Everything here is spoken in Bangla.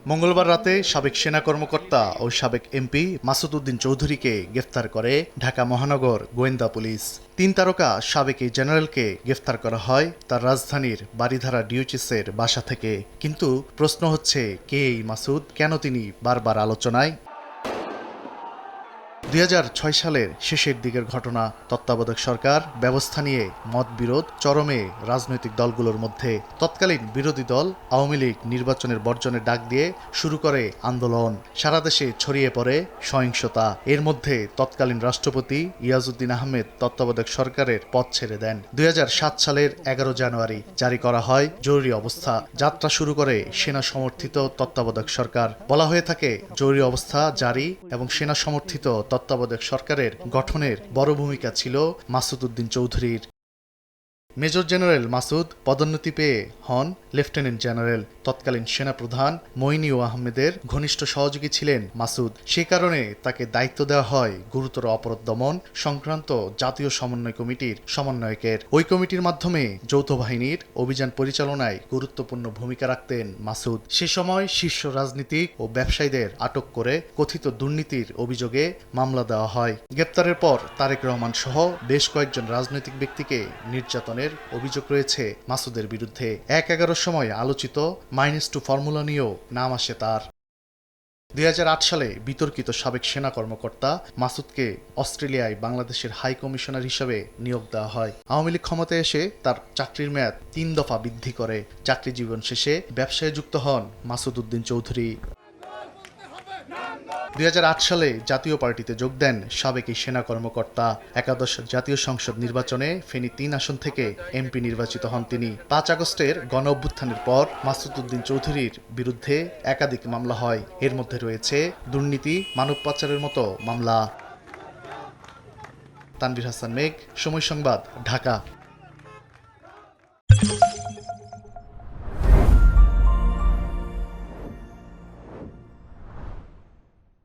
মঙ্গলবার রাতে সাবেক সেনা কর্মকর্তা ও সাবেক এমপি মাসুদ উদ্দিন চৌধুরীকে গ্রেফতার করে ঢাকা মহানগর গোয়েন্দা পুলিশ। ৩ তারকা সাবেক এই জেনারেলকে গ্রেফতার করা হয় তার রাজধানীর বারিধারা ডিওএইচএসের বাসা থেকে। কিন্তু প্রশ্ন হচ্ছে, কে এই মাসুদ, কেন তিনি বারবার আলোচনায়? ২০০৬ সালের শেষের দিকের ঘটনা। তত্ত্বাবধায়ক সরকার ব্যবস্থা নিয়ে মতবিরোধ চরমে রাজনৈতিক দলগুলোর মধ্যে। তৎকালীন বিরোধী দল আওয়ামী লীগ নির্বাচনের বর্জনের ডাক দিয়ে শুরু করে আন্দোলন। সারা দেশে ছড়িয়ে পড়ে সহিংসতা। এর মধ্যে তৎকালীন রাষ্ট্রপতি ইয়াজউদ্দিন আহমেদ তত্ত্বাবধায়ক সরকারের পদ ছেড়ে দেন। ২০০৭ সালের ১১ জানুয়ারি জারি করা হয় জরুরি অবস্থা। যাত্রা শুরু করে সেনা সমর্থিত তত্ত্বাবধায়ক সরকার। বলা হয়ে থাকে, জরুরি অবস্থা জারি এবং সেনা সমর্থিত তত্ত্বাবধায়ক সরকারের গঠনের বড় ভূমিকা ছিল মাসুদ উদ্দিন চৌধুরীর। মেজর জেনারেল মাসুদ পদোন্নতি পেয়ে হন লেফটেন্যান্ট জেনারেল। তৎকালীন সেনাপ্রধান মইনীউ আহমেদের ঘনিষ্ঠ সহযোগী ছিলেন মাসুদ। সে কারণে তাকে দায়িত্ব দেওয়া হয় গুরুতর অপরাধ দমন সংক্রান্ত জাতীয় সমন্বয় কমিটির সমন্বয়কের। ওই কমিটির মাধ্যমে যৌথ বাহিনীর অভিযান পরিচালনায় গুরুত্বপূর্ণ ভূমিকা রাখতেন মাসুদ। সে সময় শীর্ষ রাজনীতিক ও ব্যবসায়ীদের আটক করে কথিত দুর্নীতির অভিযোগে মামলা দেওয়া হয়। গ্রেপ্তারের পর তারেক রহমান সহ বেশ কয়েকজন রাজনৈতিক ব্যক্তিকে নির্যাতনের অভিযোগ রয়েছে মাসুদের বিরুদ্ধে। ১/১১ সময় আলোচিত -2 ফর্মুলা নিয়েও নাম আসে তার। ২০০৮ সালে বিতর্কিত সাবেক সেনা কর্মকর্তা মাসুদকে অস্ট্রেলিয়ায় বাংলাদেশের হাই কমিশনার হিসেবে নিয়োগ দেওয়া হয়। আওয়ামী লীগ ক্ষমতায় এসে তার চাকরির মেয়াদ ৩ দফা বৃদ্ধি করে। চাকরি জীবন শেষে ব্যবসায় যুক্ত হন মাসুদ উদ্দিন চৌধুরী। ২০০৮ সালে জাতীয় পার্টিতে যোগ দেন সাবেক এই সেনা কর্মকর্তা। একাদশ জাতীয় সংসদ নির্বাচনে ফেনী ৩ আসন থেকে এমপি নির্বাচিত হন তিনি। ৫ আগস্টের গণ অভ্যুত্থানের পর মাসুদ উদ্দিন চৌধুরীর বিরুদ্ধে একাধিক মামলা হয়। এর মধ্যে রয়েছে দুর্নীতি, মানব পাচারের মতো মামলা। তানভীর হাসান মেঘ, সময় সংবাদ, ঢাকা।